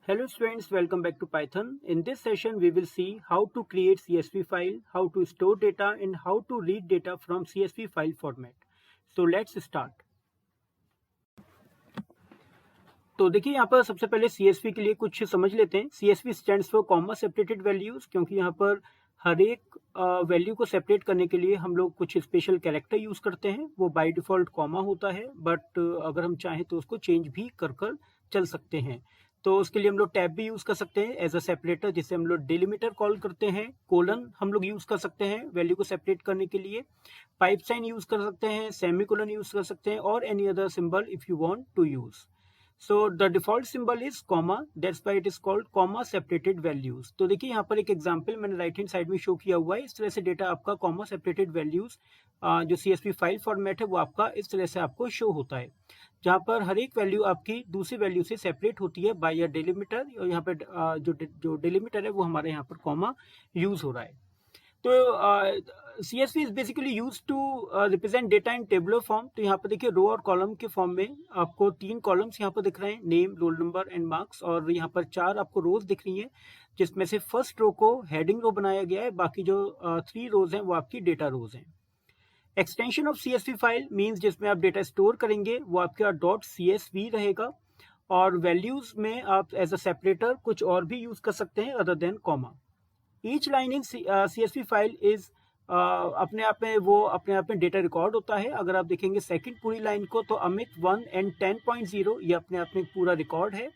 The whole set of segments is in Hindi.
Hello students, welcome back to Python. In this session, we will see how to create CSV file, how to store data and how to read data from CSV file format. So let's start. तो देखिए यहाँ पर सबसे पहले CSV के लिए कुछ समझ लेते हैं. CSV stands for comma separated values क्योंकि यहाँ पर हर एक वैल्यू को सेपरेट करने के लिए हम लोग कुछ स्पेशल कैरेक्टर यूज करते हैं. वो बाय डिफॉल्ट कॉमा होता है, बट अगर हम चाहें तो उसको चेंज भी कर चल सकते हैं. तो उसके लिए हम लोग टैब भी यूज कर सकते हैं एज अ सेपरेटर, जिसे हम लोग डिलिमिटर कॉल करते हैं. कोलन हम लोग यूज कर सकते हैं वैल्यू को सेपरेट करने के लिए. पाइप साइन यूज कर सकते हैं, सेमीकोलन यूज कर सकते हैं, और any other symbol if you want to use. So the default symbol is comma, that's why it is called comma separated values. तो देखिए यहाँ पर एक एग्जांपल मैंने राइट हैंड साइड में शो किया हुआ है. इस तरह से डेटा आपका comma separated values जो CSV फाइल फॉर्मेट है वो आपका इस तरह से आपको शो होता है, जहाँ पर हर एक वैल्यू आपकी दूसरी वैल्यू से सेपरेट होती है बाय अ डिलिमिटर. और यहाँ पे जो डिलिमिटर है वो हमारे यहाँ पर कॉमा यूज हो रहा है. तो CSV is basically use to represent data in tabular form. तो यहाँ पर देखिए रो और कॉलम के फॉर्म में आपको 3 कॉलम्स यहाँ पर दिख रहे हैं, name, roll number and marks. और यहाँ पर 4 आपको रोज दिख रही हैं, जिसमें से फर्स्ट रो को हेडिंग रो बनाया गया है. बाकी जो 3 रोज हैं वो आपकी डेटा रोज हैं. Extension of CSV file means जिसमें आप डेटा स्टोर करेंगे वो आपका .csv रहेगा. और वैल्यूज में आप एज अ सेपरेटर कुछ और भी यूज कर सकते हैं other than comma. Each line in CSV file is अपने आप में डेटा रिकॉर्ड होता है. अगर आप देखेंगे सेकंड पूरी लाइन को तो अमित 1 एंड 10.0 ये अपने आप में एक पूरा रिकॉर्ड है.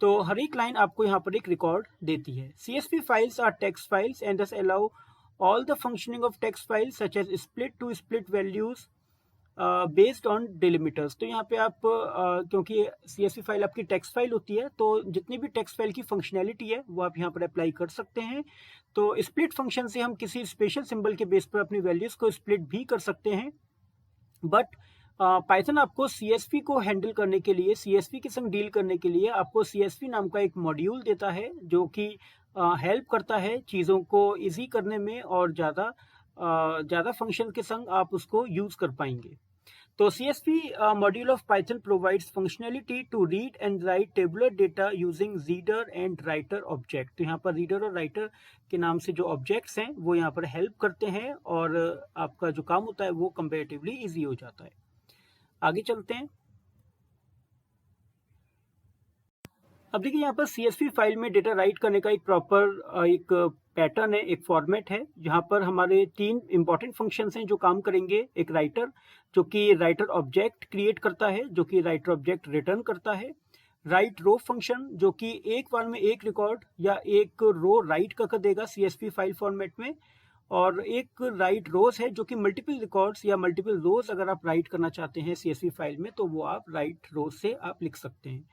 तो हर एक लाइन आपको यहाँ पर एक रिकॉर्ड देती है. CSV files are text files and thus allow all the functioning of text files such as split to split values based on delimiters. तो यहाँ पे आप क्योंकि CSV फाइल आपकी टेक्स्ट फाइल होती है, तो जितनी भी टेक्स्ट फाइल की फंक्शनैलिटी है वो आप यहाँ पर अप्लाई कर सकते हैं. तो स्प्लिट फंक्शन से हम किसी स्पेशल सिंबल के बेस पर अपनी वैल्यूज को स्प्लिट भी कर सकते हैं. बट पाइथन आपको CSV को हैंडल करने के लिए, CSV के संग डील करने के लिए आपको CSV नाम का एक मॉड्यूल देता है, जो कि हेल्प करता है चीज़ों को ईजी करने में, और ज़्यादा फंक्शन के संग आप उसको यूज़ कर पाएंगे. तो CSV module of Python provides functionality to read and write tabular data using reader and writer object. तो यहाँ पर रीडर और राइटर के नाम से जो ऑब्जेक्ट्स हैं वो यहाँ पर हेल्प करते हैं, और आपका जो काम होता है वो कंपैरेटिवली इजी हो जाता है. आगे चलते हैं. अब देखिए यहाँ पर CSV फाइल में डेटा राइट करने का एक प्रॉपर एक पैटर्न है, एक फॉर्मेट है, जहाँ पर हमारे 3 इंपॉर्टेंट फंक्शंस हैं जो काम करेंगे. एक राइटर, जो कि राइटर ऑब्जेक्ट क्रिएट करता है, जो कि राइटर ऑब्जेक्ट रिटर्न करता है. राइट रो फंक्शन, जो कि एक बार में एक रिकॉर्ड या एक रो राइट कर देगा CSV फाइल फॉर्मेट में. और एक राइट रोज है, जो कि मल्टीपल रिकॉर्ड्स या मल्टीपल रोज अगर आप राइट करना चाहते हैं CSV फाइल में, तो वो आप राइट रोज से आप लिख सकते हैं.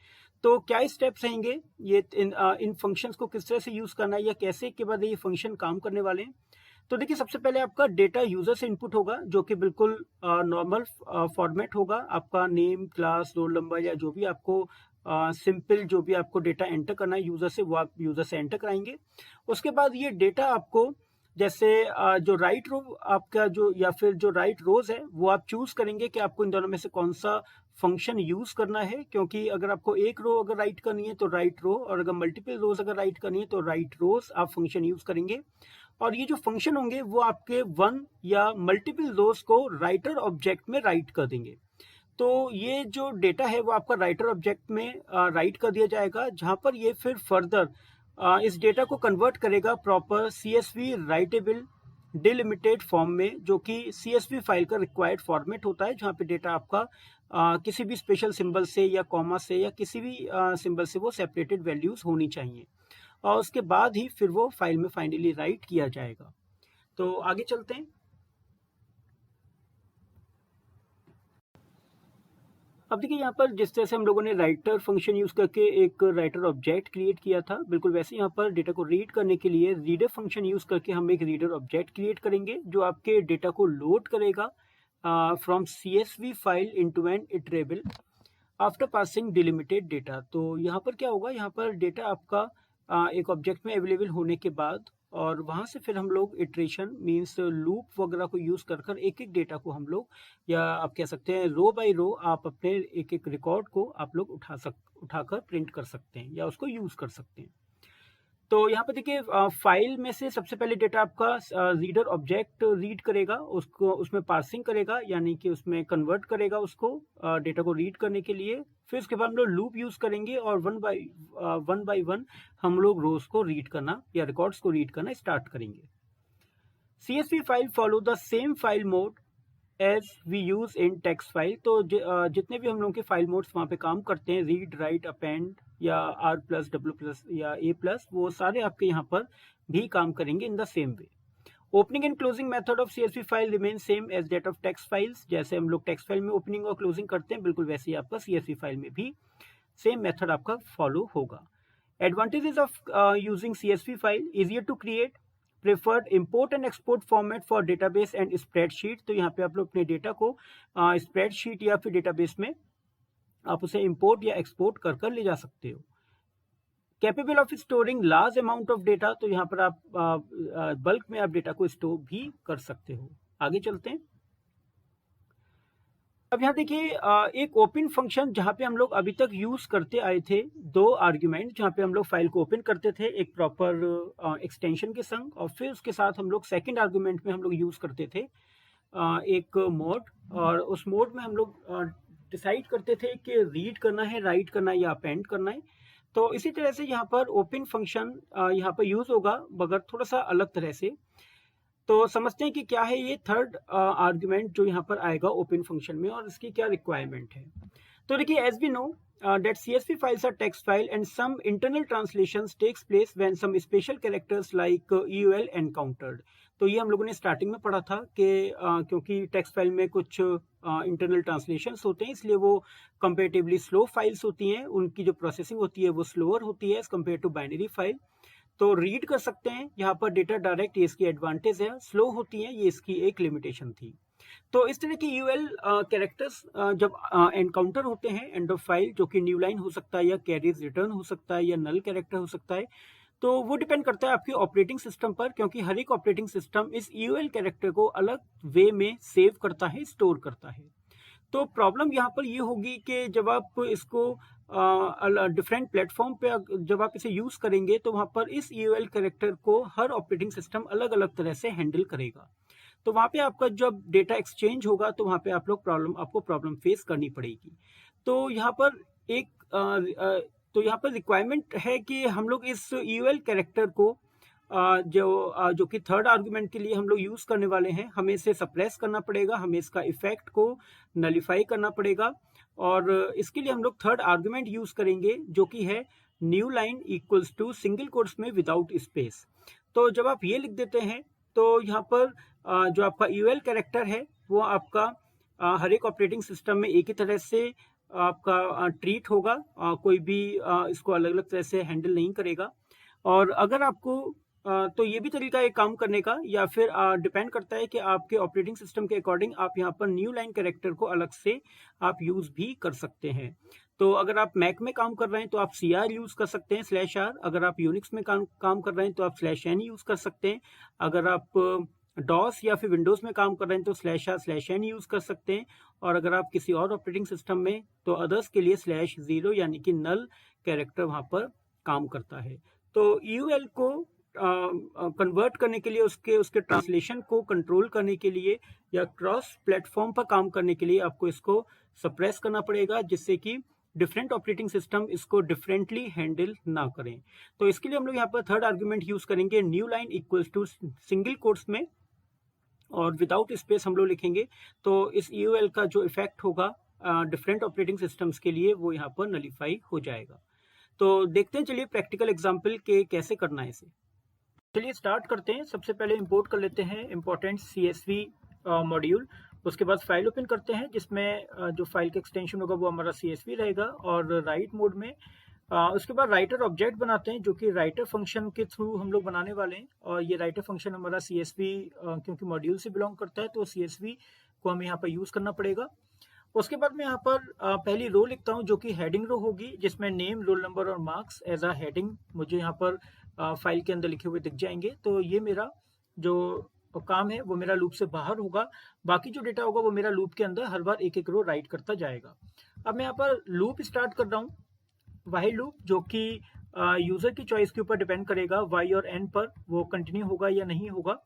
तो क्या स्टेप्स रहेंगे ये इन फंक्शंस को किस तरह से यूज करना है, या कैसे के बाद ये फंक्शन काम करने वाले हैं. तो देखिए सबसे पहले आपका डेटा यूजर से इनपुट होगा, जो कि बिल्कुल नॉर्मल फॉर्मेट होगा. आपका नेम, क्लास, रोल नंबर, या जो भी आपको सिंपल जो भी आपको डेटा एंटर करना है यूजर से, वो आप यूजर से एंटर कराएंगे. उसके बाद ये डेटा आपको, जैसे जो राइट रो आपका जो, या फिर जो राइट रोज है, वो आप चूज करेंगे कि आपको इन दोनों में से कौन सा फंक्शन यूज करना है. क्योंकि अगर आपको एक रो अगर राइट करनी है तो राइट रो, और अगर मल्टीपल रोज अगर राइट करनी है तो राइट रोज आप फंक्शन यूज करेंगे. और ये जो फंक्शन होंगे वो आपके 1 या मल्टीपल रोज को राइटर ऑब्जेक्ट में राइट कर देंगे. तो ये जो डेटा है वो आपका राइटर ऑब्जेक्ट में राइट कर दिया जाएगा, जहां पर ये फिर फर्दर इस डेटा को कन्वर्ट करेगा proper CSV writable delimited form में, जो कि CSV फाइल का रिक्वायर्ड फॉर्मेट होता है, जहाँ पे डेटा आपका किसी भी स्पेशल सिंबल से या कॉमा से या किसी भी सिंबल से वो सेपरेटेड वैल्यूज होनी चाहिए. और उसके बाद ही फिर वो फाइल में फाइनली राइट किया जाएगा. तो आगे चलते हैं. अब देखिए यहाँ पर जिस तरह से हम लोगों ने राइटर फंक्शन यूज करके एक राइटर ऑब्जेक्ट क्रिएट किया था, बिल्कुल वैसे यहाँ पर डेटा को रीड करने के लिए रीडर फंक्शन यूज करके हम एक रीडर ऑब्जेक्ट क्रिएट करेंगे, जो आपके डेटा को लोड करेगा from CSV file into an iterable after passing delimited data. तो यहाँ पर क्या होगा, यहाँ पर डेटा आपका एक ऑब्जेक्ट में अवेलेबल होने के बाद और वहाँ से फिर हम लोग इटरेशन मीन्स लूप वगैरह को यूज़ कर कर एक एक डेटा को हम लोग, या आप कह सकते हैं रो बाय रो, आप अपने एक एक रिकॉर्ड को आप लोग उठाकर प्रिंट कर सकते हैं या उसको यूज़ कर सकते हैं। तो यहाँ पे देखिए फाइल में से सबसे पहले डेटा आपका रीडर ऑब्जेक्ट रीड करेगा, उसको उसमें पार्सिंग करेगा, यानी कि उसमें कन्वर्ट करेगा उसको डेटा को रीड करने के लिए। फिर उसके बाद हम लोग लूप यूज़ करेंगे और वन बाय वन हम लोग रोज को रीड करना या रिकॉर्ड्स को रीड करना स्टार्ट करेंगे। CSV file follow the same file mode as we use in text file. तो जितने भी हम लोगों के फाइल मोड्स वहाँ पे काम करते हैं, रीड, राइट, अपेंड या R+, W+ या A+, वो सारे आपके यहाँ पर भी काम करेंगे in the same way. Opening and closing method of CSV file remain same as that of text files. जैसे हम लोग टेक्स्ट फाइल में ओपनिंग और क्लोजिंग करते हैं, बिल्कुल वैसे ही आपका CSV फाइल में भी सेम मेथड आपका फॉलो होगा। Advantages of using CSV file: easier to create, preferred import and export format for database and spreadsheet. तो यहाँ पे आप लोग अपने डेटा को स्प्रेडशीट या फिर डेटाबेस में आप उसे इंपोर्ट या एक्सपोर्ट कर कर ले जा सकते हो। Capable of storing large amount of data. तो यहाँ पर आप बल्क में आप डेटा को स्टोर भी कर सकते हो। आगे चलते हैं। अब यहाँ देखिए एक ओपन फंक्शन जहाँ पे हम लोग अभी तक यूज करते आए थे, दो आर्ग्यूमेंट जहाँ पे हम लोग फाइल को ओपन करते थे एक प्रॉपर एक्सटेंशन के संग, और फिर उसके साथ हम लोग सेकंड आर्ग्यूमेंट में हम लोग यूज करते थे एक मोड, और उस मोड में हम लोग डिसाइड करते थे कि रीड करना है, राइट करना है या अपेंड करना है। तो इसी तरह से यहाँ पर ओपन फंक्शन यहाँ पर यूज होगा, मगर थोड़ा सा अलग तरह से। तो समझते हैं कि क्या है ये थर्ड आर्ग्यूमेंट जो यहाँ पर आएगा ओपन फंक्शन में, और इसकी क्या रिक्वायरमेंट है। तो देखिए, as we know that CSV files are text file and some internal translations takes place when some special characters like EUL encountered। तो ये हम लोगों ने स्टार्टिंग में पढ़ा था कि क्योंकि टेक्स्ट फाइल में कुछ इंटरनल ट्रांसलेशंस होते हैं, इसलिए वो कंपेरेटिवली स्लो फाइल्स होती हैं, उनकी जो प्रोसेसिंग होती है वो स्लोअर होती है as compare to binary file. तो रीड कर सकते हैं यहाँ पर डेटा डायरेक्ट, ये इसकी एडवांटेज है। स्लो होती है, ये इसकी एक लिमिटेशन थी। तो इस तरह की यूएल कैरेक्टर्स जब एनकाउंटर होते हैं एंड ऑफ फाइल, जो कि न्यू लाइन हो सकता है या कैरियर रिटर्न हो सकता है या नल कैरेक्टर हो सकता है, तो वो डिपेंड करता है आपके ऑपरेटिंग सिस्टम पर, क्योंकि हर एक ऑपरेटिंग सिस्टम इस यूएल कैरेक्टर को अलग वे में सेव करता है, स्टोर करता है। तो प्रॉब्लम यहाँ पर ये होगी कि जब आप इसको डिफरेंट प्लेटफॉर्म पे जब आप इसे यूज करेंगे, तो वहाँ पर इस यूएल कैरेक्टर को हर ऑपरेटिंग सिस्टम अलग अलग तरह से हैंडल करेगा। तो वहाँ पे आपका जब डेटा एक्सचेंज होगा, तो वहाँ पे आपको प्रॉब्लम फेस करनी पड़ेगी। तो यहाँ पर रिक्वायरमेंट है कि हम लोग इस यूएल कैरेक्टर को जो कि थर्ड आर्गुमेंट के लिए हम लोग यूज करने वाले हैं, हमें इसे सप्रेस करना पड़ेगा, हमें इसका इफेक्ट को नलिफाई करना पड़ेगा, और इसके लिए हम लोग थर्ड आर्गुमेंट यूज करेंगे जो कि है new line equals to single quotes में विदाउट स्पेस। तो जब आप ये लिख देते हैं, तो यहाँ पर जो आपका यूएल कैरेक्टर है वो आपका हर एक ऑपरेटिंग सिस्टम में एक ही तरह से आपका ट्रीट होगा, कोई भी इसको अलग अलग तरह से हैंडल नहीं करेगा। और अगर आपको तो ये भी तरीका है काम करने का, या फिर डिपेंड करता है कि आपके ऑपरेटिंग सिस्टम के अकॉर्डिंग आप यहाँ पर न्यू लाइन कैरेक्टर को अलग से आप यूज भी कर सकते हैं। तो अगर आप मैक में काम कर रहे हैं तो आप CR यूज कर सकते हैं /R, अगर आप यूनिक्स में काम कर रहे हैं तो आप /N यूज कर सकते हैं, अगर आप डॉस या फिर विंडोज में काम कर रहे हैं तो /R/N यूज कर सकते हैं, और अगर आप किसी और ऑपरेटिंग सिस्टम में, तो अदर्स के लिए /0 यानी कि नल कैरेक्टर वहां पर काम करता है। तो यूएल को कन्वर्ट करने के लिए, उसके ट्रांसलेशन को कंट्रोल करने के लिए या क्रॉस प्लेटफॉर्म पर काम करने के लिए आपको इसको सप्रेस करना पड़ेगा, जिससे कि डिफरेंट ऑपरेटिंग सिस्टम इसको डिफरेंटली हैंडल ना करें। तो इसके लिए हम लोग यहाँ पर थर्ड आर्गुमेंट यूज करेंगे new line equals to single quotes में, और विदाउट स्पेस हम लोग लिखेंगे। तो इस यूएल का जो इफेक्ट होगा डिफरेंट ऑपरेटिंग सिस्टम्स के लिए, वो यहाँ पर नलिफाई हो जाएगा। तो देखते हैं, चलिए प्रैक्टिकल एग्जाम्पल के कैसे करना है इसे। चलिए स्टार्ट करते हैं। सबसे पहले इंपोर्ट कर लेते हैं इम्पोर्टेंट CSV मॉड्यूल, उसके बाद फाइल ओपन करते हैं, जिसमें जो फाइल का एक्सटेंशन होगा वो हमारा CSV रहेगा, और राइट मोड में उसके बाद राइटर ऑब्जेक्ट बनाते हैं, जो कि राइटर फंक्शन के थ्रू हम लोग बनाने वाले हैं। और ये राइटर फंक्शन हमारा CSV क्योंकि मॉड्यूल से बिलोंग करता है, तो CSV को हमें यहाँ पर यूज करना पड़ेगा। उसके बाद मैं यहाँ पर पहली रो लिखता हूँ जो कि हेडिंग रो होगी, जिसमें नेम, रोल नंबर और मार्क्स एज अ हेडिंग मुझे यहाँ पर फाइल के अंदर लिखे हुए दिख जाएंगे। तो ये मेरा जो काम है वो मेरा लूप से बाहर होगा, बाकी जो डेटा होगा वो मेरा लूप के अंदर हर बार एक एक रो राइट करता जाएगा। अब मैं यहाँ पर लूप स्टार्ट कर रहा हूँ, वाइल लूप, जो कि यूजर की चॉइस के ऊपर डिपेंड करेगा वाई और एन पर, वो कंटिन्यू होगा या नहीं होगा।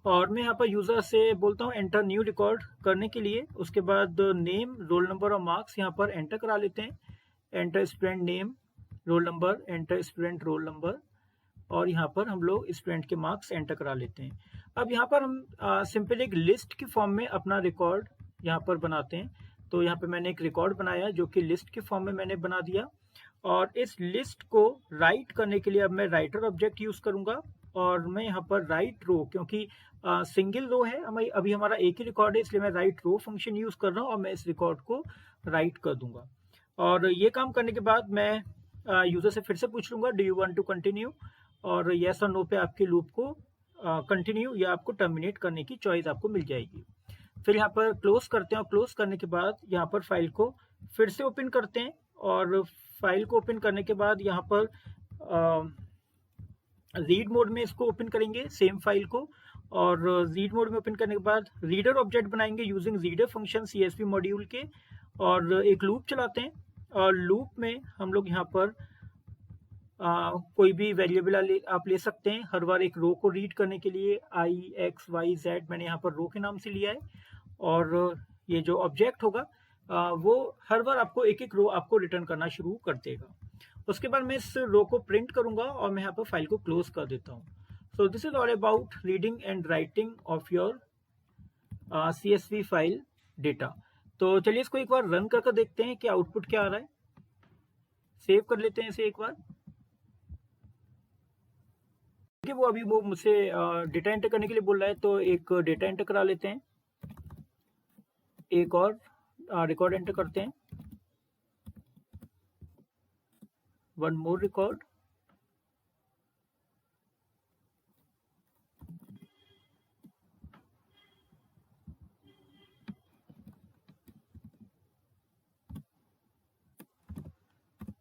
और मैं यहाँ पर यूजर से बोलता हूँ एंटर न्यू रिकॉर्ड करने के लिए। उसके बाद नेम, रोल नंबर और मार्क्स यहाँ पर एंटर करा लेते हैं। Enter student name, roll number, enter student roll number, और यहाँ पर हम लोग स्टूडेंट के मार्क्स एंटर करा लेते हैं। अब यहाँ पर हम सिंपल एक लिस्ट के फॉर्म में अपना रिकॉर्ड यहाँ पर बनाते हैं। तो यहाँ पे मैंने एक रिकॉर्ड बनाया जो कि लिस्ट के फॉर्म में मैंने बना दिया, और इस लिस्ट को राइट करने के लिए अब मैं राइटर ऑब्जेक्ट यूज करूंगा। और मैं यहाँ पर राइट रो, क्योंकि सिंगल रो है अभी हमारा एक ही रिकॉर्ड है, इसलिए मैं राइट रो फंक्शन यूज कर रहा हूँ और मैं इस रिकॉर्ड को राइट कर दूंगा। और ये काम करने के बाद मैं यूजर से फिर से पूछ लूंगा do you want to continue, और यस और नो पे आपके लूप को कंटिन्यू या आपको टर्मिनेट करने की चॉइस आपको मिल जाएगी। फिर यहाँ पर क्लोज करते हैं, और क्लोज करने के बाद यहाँ पर फाइल को फिर से ओपन करते हैं। और फाइल को ओपन करने के बाद यहाँ पर रीड मोड में इसको ओपन करेंगे सेम फाइल को, और रीड मोड में ओपन करने के बाद रीडर ऑब्जेक्ट बनाएंगे using reader function CSV module के, और एक लूप चलाते हैं। और लूप में हम लोग यहाँ पर कोई भी वेरिएबल आप ले सकते हैं हर बार एक रो को रीड करने के लिए। I, X, Y, Z मैंने यहाँ पर रो के नाम से लिया है, और ये जो ऑब्जेक्ट होगा वो हर बार आपको एक एक रो आपको रिटर्न करना शुरू कर देगा। उसके बाद मैं इस रो को प्रिंट करूंगा और मैं यहाँ पर फाइल को क्लोज कर देता हूँ। So this is all about reading and writing of your CSV file data. तो चलिए इसको एक बार रन करके देखते हैं कि आउटपुट क्या आ रहा है। सेव कर लेते हैं इसे एक बार। देखिए वो मुझसे डेटा एंटर करने के लिए बोल रहा है, तो एक डेटा एंटर करा लेते हैं, एक और रिकॉर्ड एंटर करते हैं, वन मोर रिकॉर्ड।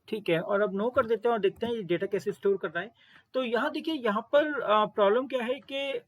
ठीक है, और अब नो कर देते हैं और देखते हैं ये डेटा कैसे स्टोर कर रहा है। तो यहाँ देखिए, यहाँ पर प्रॉब्लम क्या है कि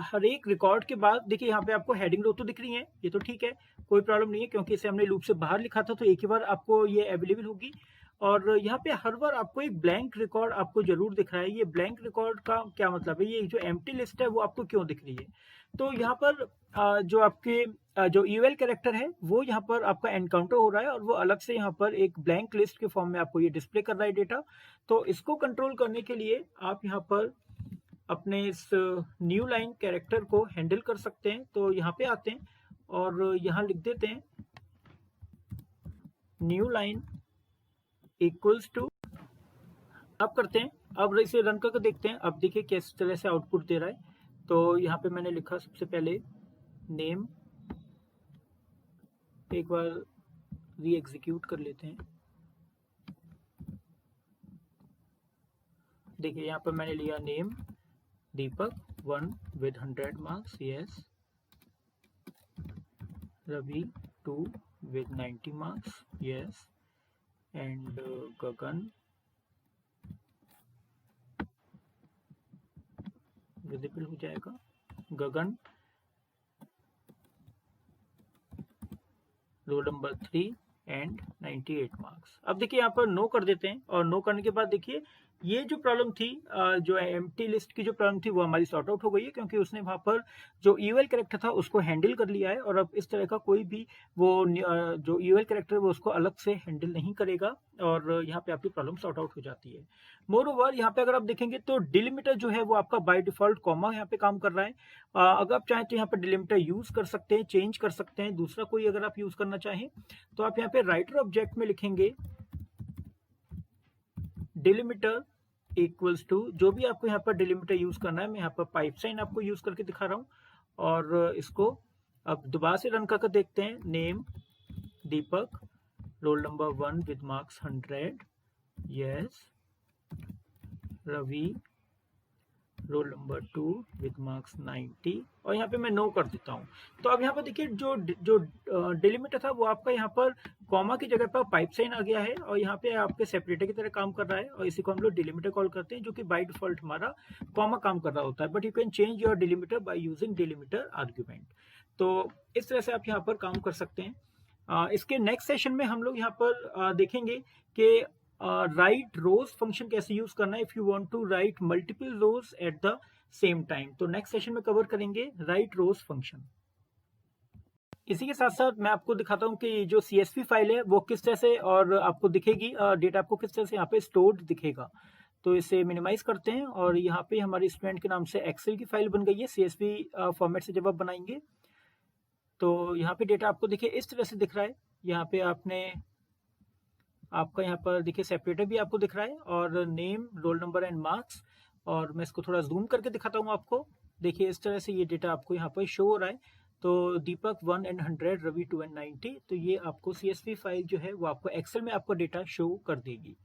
हर एक रिकॉर्ड के बाद देखिए यहाँ पे आपको हेडिंग रो तो दिख रही है, ये तो ठीक है, कोई प्रॉब्लम नहीं है, क्योंकि इसे हमने लूप से बाहर लिखा था तो एक ही बार आपको ये अवेलेबल होगी। और यहाँ पे हर बार आपको एक ब्लैंक रिकॉर्ड आपको जरूर दिख रहा है। ये ब्लैंक रिकॉर्ड का क्या मतलब है, ये जो एम्प्टी लिस्ट है वो आपको क्यों दिख रही है? तो यहाँ पर जो आपके जो ईवेल कैरेक्टर है वो यहाँ पर आपका एनकाउंटर हो रहा है, और वो अलग से यहाँ पर एक ब्लैंक लिस्ट के फॉर्म में आपको ये डिस्प्ले कर रहा है डेटा। तो इसको कंट्रोल करने के लिए आप यहाँ पर अपने इस न्यू लाइन कैरेक्टर को हैंडल कर सकते हैं। तो यहाँ पे आते हैं और यहाँ लिख देते हैं न्यू लाइन इक्वल्स टू, अब करते हैं, अब इसे रन करके देखते हैं। अब देखिए किस तरह से आउटपुट दे रहा है। तो यहाँ पे मैंने लिखा सबसे पहले नेम, एक बार री एग्जीक्यूट कर लेते हैं। देखिए यहाँ पर मैंने लिया name Deepak 1 with 100 marks, yes, Ravi 2 with 90 marks, yes, and Gagan visible हो जाएगा, गगन रोल नंबर 3 एंड 98 मार्क्स। अब देखिए यहाँ पर नो कर देते हैं, और नो करने के बाद देखिए ये जो प्रॉब्लम थी, जो एम्प्टी लिस्ट की जो प्रॉब्लम थी वो हमारी सॉर्ट आउट हो गई है, क्योंकि उसने वहां पर जो ईवेल कैरेक्टर था उसको हैंडल कर लिया है। और अब इस तरह का कोई भी वो जो ईवेल कैरेक्टर है वो उसको अलग से हैंडल नहीं करेगा, और यहाँ पे आपकी प्रॉब्लम सॉर्ट आउट हो जाती है। मोर ओवर यहाँ पे अगर आप देखेंगे तो डिलिमिटर जो है वो आपका बाय डिफॉल्ट कॉमा यहाँ पे काम कर रहा है। अगर आप चाहें तो यहाँ पर डिलिमिटर यूज कर सकते हैं, चेंज कर सकते हैं, दूसरा कोई अगर आप यूज करना चाहें तो आप यहाँ पे राइटर ऑब्जेक्ट में लिखेंगे डिलिमिटर इक्वल्स टू, जो भी आपको यहाँ पर डिलिमिटर यूज करना है, मैं यहाँ पर पाइप साइन आपको यूज करके दिखा रहा हूँ। और इसको अब दोबारा से रन करके देखते हैं, name Deepak roll number 1 with marks 100, yes, Ravi roll number 2 with marks 90 और यहाँ पे मैं नो कर देता हूँ। तो अब यहाँ पर देखिए जो डिलिमिटर था वो आपका यहाँ पर कॉमा की जगह पर पाइप साइन आ गया है और यहाँ पे आपके सेपरेटर की तरह काम कर रहा है और इसी को हम लोग डिलिमिटर कॉल करते हैं, जो कि बाय डिफॉल्ट हमारा कॉमा काम कर रहा होता है। But you can change your delimiter by using delimiter argument. तो इस तरह से आप यहाँ पर काम कर सकते हैं। इसके नेक्स्ट सेशन में हम लोग यहाँ पर देखेंगे कि राइट रोज फंक्शन कैसे यूज करना है if you want to write multiple rows at the same time. तो नेक्स्ट सेशन में कवर करेंगे राइट रोज फंक्शन। इसी के साथ साथ मैं आपको दिखाता हूँ कि जो CSV फाइल है वो किस तरह से और आपको दिखेगी, डेटा आपको किस तरह से यहाँ पे स्टोर्ड दिखेगा। तो इसे मिनिमाइज करते हैं और यहाँ पे हमारे स्टूडेंट के नाम से एक्सेल की फाइल बन गई है CSV फॉर्मेट से जब आप बनाएंगे। तो यहाँ पे डेटा आपको देखिए इस तरह से दिख रहा है। यहाँ पे आपका यहाँ पर देखिए सेपरेटर भी आपको दिख रहा है और name, roll number and marks. और मैं इसको थोड़ा जूम करके दिखाता हूँ आपको। देखिए इस तरह से ये डेटा आपको यहाँ पर शो हो रहा है। तो दीपक 1 and 100, रवि 2 and 90। तो ये आपको CSV फाइल जो है वो आपको एक्सेल में आपको डेटा शो कर देगी।